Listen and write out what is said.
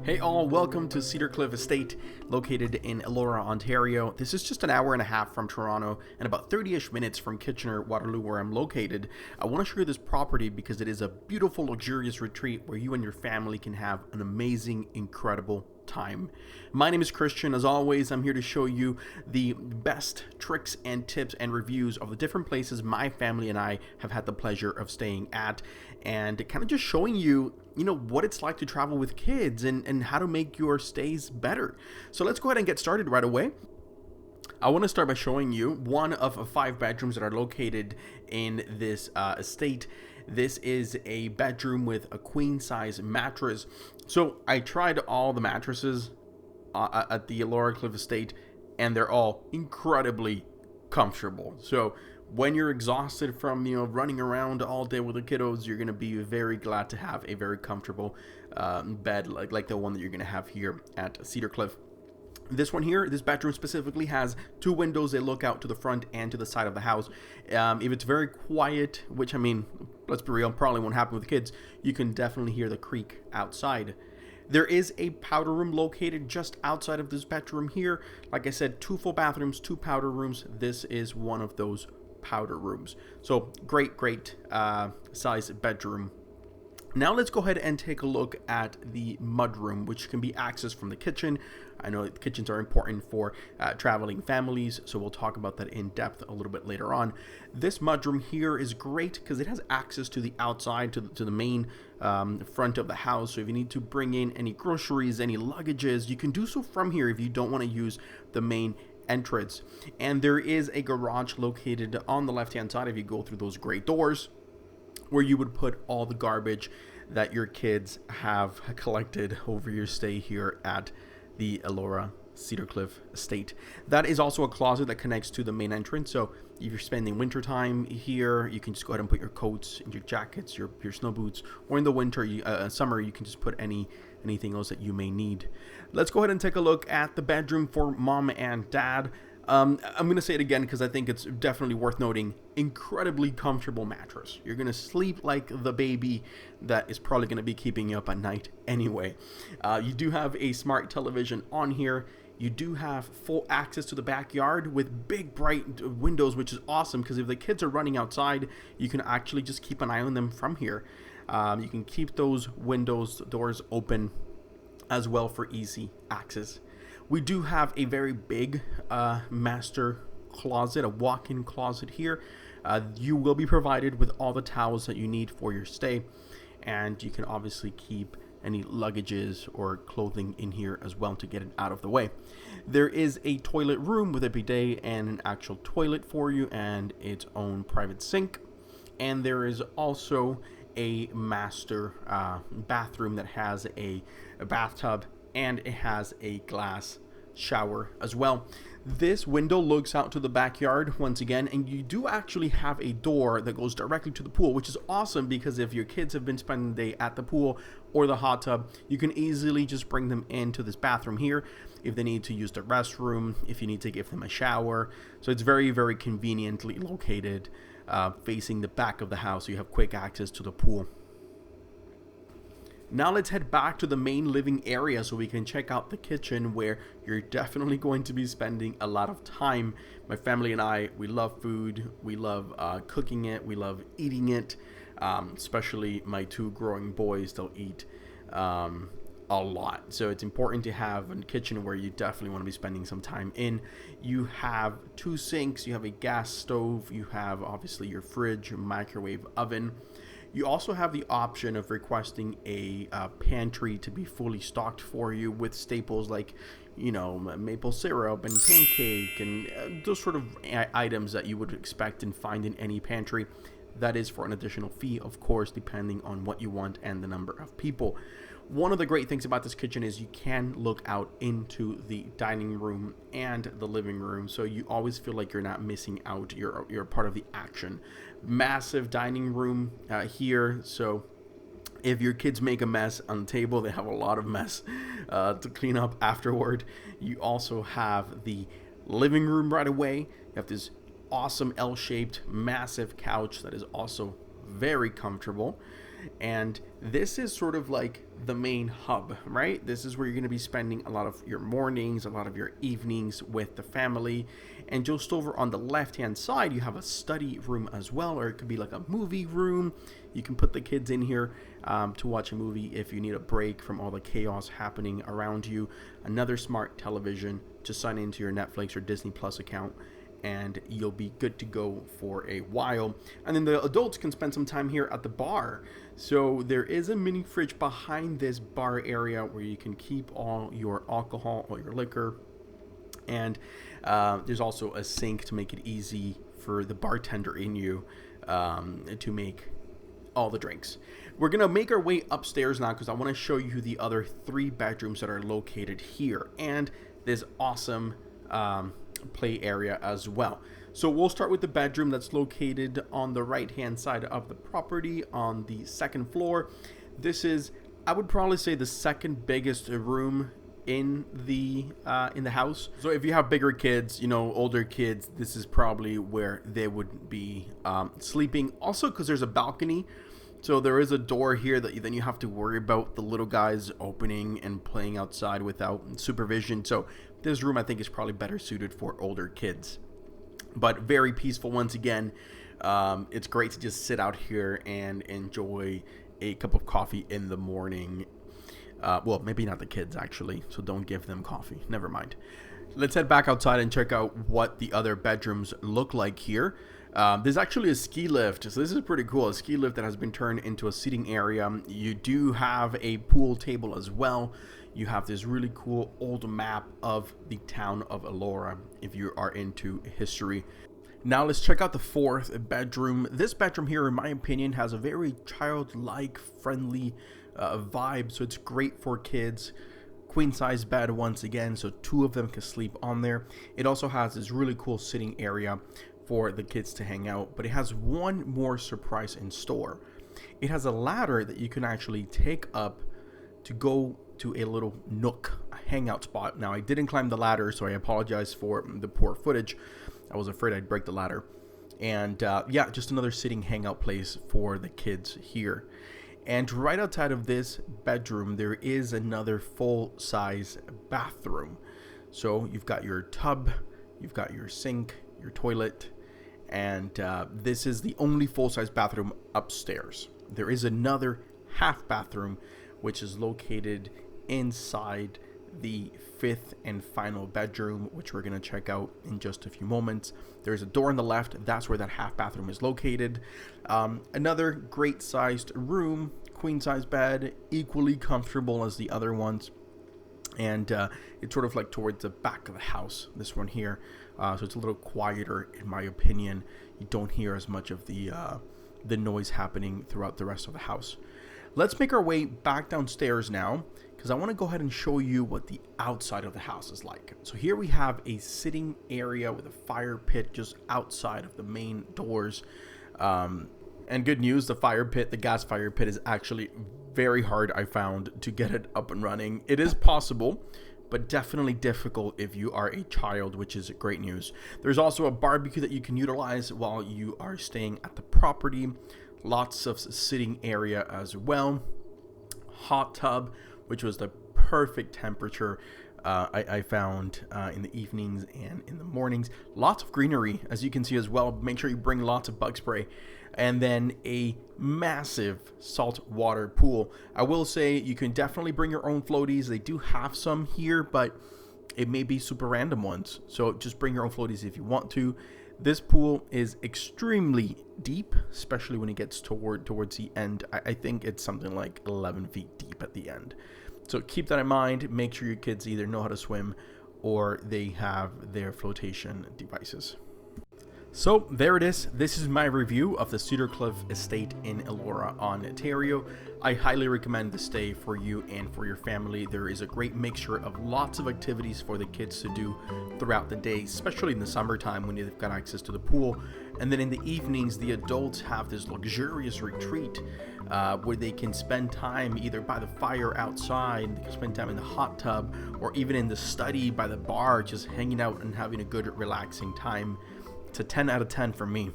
Hey all, welcome to CedarCliff Estate, located in Elora, Ontario. This is just an hour and a half from Toronto and about 30-ish minutes from Kitchener-Waterloo, where I'm located. I want to show you this property because it is a beautiful, luxurious retreat where you and your family can have an amazing, incredible time. My name is Christian. As always, I'm here to show you the best tricks and tips and reviews of the different places my family and I have had the pleasure of staying at, and kind of just showing you what it's like to travel with kids and how to make your stays better. So let's go ahead and get started right away. I want to start by showing you one of 5 bedrooms that are located in this estate. This is a bedroom with a queen size mattress. So I tried all the mattresses at the Elora Cliff Estate, and they're all incredibly comfortable. So when you're exhausted from running around all day with the kiddos, you're going to be very glad to have a very comfortable bed like the one that you're going to have here at CedarCliff. This one here, this bedroom specifically, has 2 windows. They look out to the front and to the side of the house. If it's very quiet, which, I mean, let's be real, probably won't happen with kids, you can definitely hear the creak outside. There is a powder room located just outside of this bedroom here. Like I said, 2 full bathrooms, 2 powder rooms. This is one of those powder rooms. So great size bedroom. Now let's go ahead and take a look at the mudroom, which can be accessed from the kitchen. I know kitchens are important for traveling families, so we'll talk about that in depth a little bit later on. This mudroom here is great because it has access to the outside, to the main front of the house. So if you need to bring in any groceries, any luggages, you can do so from here if you don't want to use the main entrance. And there is a garage located on the left-hand side if you go through those great doors, where you would put all the garbage that your kids have collected over your stay here at the Elora CedarCliff Estate. That is also a closet that connects to the main entrance. So if you're spending winter time here, you can just go ahead and put your coats and your jackets, your snow boots, or in the winter, summer, you can just put anything else that you may need. Let's go ahead and take a look at the bedroom for mom and dad. I'm going to say it again because I think it's definitely worth noting. Incredibly comfortable mattress. You're going to sleep like the baby that is probably going to be keeping you up at night anyway. You do have a smart television on here. You do have full access to the backyard with big bright windows, which is awesome because if the kids are running outside, you can actually just keep an eye on them from here. You can keep those doors open as well for easy access. We do have a very big master closet, a walk-in closet here. You will be provided with all the towels that you need for your stay, and you can obviously keep any luggages or clothing in here as well to get it out of the way. There is a toilet room with a bidet and an actual toilet for you and its own private sink. And there is also a master bathroom that has a bathtub, and it has a glass shower as well. This window looks out to the backyard once again, and you do actually have a door that goes directly to the pool, which is awesome because if your kids have been spending the day at the pool or the hot tub, you can easily just bring them into this bathroom here if they need to use the restroom, if you need to give them a shower. So it's very, very conveniently located facing the back of the house, so you have quick access to the pool. Now let's head back to the main living area so we can check out the kitchen, where you're definitely going to be spending a lot of time. My family and I, we love food. We love cooking it. We love eating it. Especially my 2 growing boys, they'll eat a lot. So it's important to have a kitchen where you definitely want to be spending some time in. You have 2 sinks. You have a gas stove. You have obviously your fridge, microwave, oven. You also have the option of requesting a pantry to be fully stocked for you with staples like, maple syrup and pancake and those sort of items that you would expect and find in any pantry. That is for an additional fee, of course, depending on what you want and the number of people. One of the great things about this kitchen is you can look out into the dining room and the living room, so you always feel like you're not missing out. You're part of the action. Massive dining room here, so if your kids make a mess on the table, they have a lot of mess to clean up afterward. You also have the living room right away. You have this awesome L-shaped massive couch that is also very comfortable. And this is sort of like the main hub, right? This is where you're going to be spending a lot of your mornings, a lot of your evenings with the family. And just over on the left hand side, you have a study room as well, or it could be like a movie room. You can put the kids in here to watch a movie if you need a break from all the chaos happening around you. Another smart television to sign into your Netflix or Disney Plus account, and you'll be good to go for a while. And then the adults can spend some time here at the bar. So there is a mini fridge behind this bar area where you can keep all your alcohol, all your liquor. And there's also a sink to make it easy for the bartender in you to make all the drinks. We're going to make our way upstairs now because I want to show you the other 3 bedrooms that are located here. And this awesome play area as well. So we'll start with the bedroom that's located on the right hand side of the property on the 2nd floor. This is, I would probably say, the 2nd biggest room in the house. So if you have bigger kids, older kids, this is probably where they would be sleeping. Also, because there's a balcony, so there is a door here that then you have to worry about the little guys opening and playing outside without supervision. So this room, I think, is probably better suited for older kids, but very peaceful once again. It's great to just sit out here and enjoy a cup of coffee in the morning. Well, maybe not the kids, actually, so don't give them coffee. Never mind. Let's head back outside and check out what the other bedrooms look like here. There's actually a ski lift, so this is pretty cool. A ski lift that has been turned into a seating area. You do have a pool table as well. You have this really cool old map of the town of Elora if you are into history. Now let's check out the 4th bedroom. This bedroom here, in my opinion, has a very childlike, friendly vibe, so it's great for kids. Queen size bed once again, so 2 of them can sleep on there. It also has this really cool sitting area for the kids to hang out, but it has one more surprise in store. It has a ladder that you can actually take up to go to a little nook, a hangout spot. Now, I didn't climb the ladder, so I apologize for the poor footage. I was afraid I'd break the ladder. And yeah, just another sitting hangout place for the kids here. And right outside of this bedroom, there is another full-size bathroom. So you've got your tub, you've got your sink, your toilet, and this is the only full-size bathroom upstairs. There is another half bathroom, which is located inside the 5th and final bedroom, which we're going to check out in just a few moments. There's a door on the left. That's where that half bathroom is located. Another great sized room, queen size bed, equally comfortable as the other ones. And it's sort of like towards the back of the house, this one here. So it's a little quieter, in my opinion. You don't hear as much of the noise happening throughout the rest of the house. Let's make our way back downstairs now, because I want to go ahead and show you what the outside of the house is like. So here we have a sitting area with a fire pit just outside of the main doors. And good news, the fire pit, the gas fire pit, is actually very hard, I found, to get it up and running. It is possible, but definitely difficult if you are a child, which is great news. There's also a barbecue that you can utilize while you are staying at the property. Lots of sitting area as well. Hot tub, which was the perfect temperature I found in the evenings and in the mornings. Lots of greenery, as you can see as well. Make sure you bring lots of bug spray. And then a massive salt water pool. I will say you can definitely bring your own floaties. They do have some here, but it may be super random ones. So just bring your own floaties if you want to. This pool is extremely deep, especially when it gets towards the end. I think it's something like 11 feet deep at the end. So keep that in mind. Make sure your kids either know how to swim or they have their flotation devices. So there it is. This is my review of the CedarCliff Estate in Elora, Ontario. I highly recommend the stay for you and for your family. There is a great mixture of lots of activities for the kids to do throughout the day, especially in the summertime when they've got access to the pool. And then in the evenings, the adults have this luxurious retreat where they can spend time either by the fire outside, they can spend time in the hot tub, or even in the study by the bar, just hanging out and having a good relaxing time. It's a 10 out of 10 for me.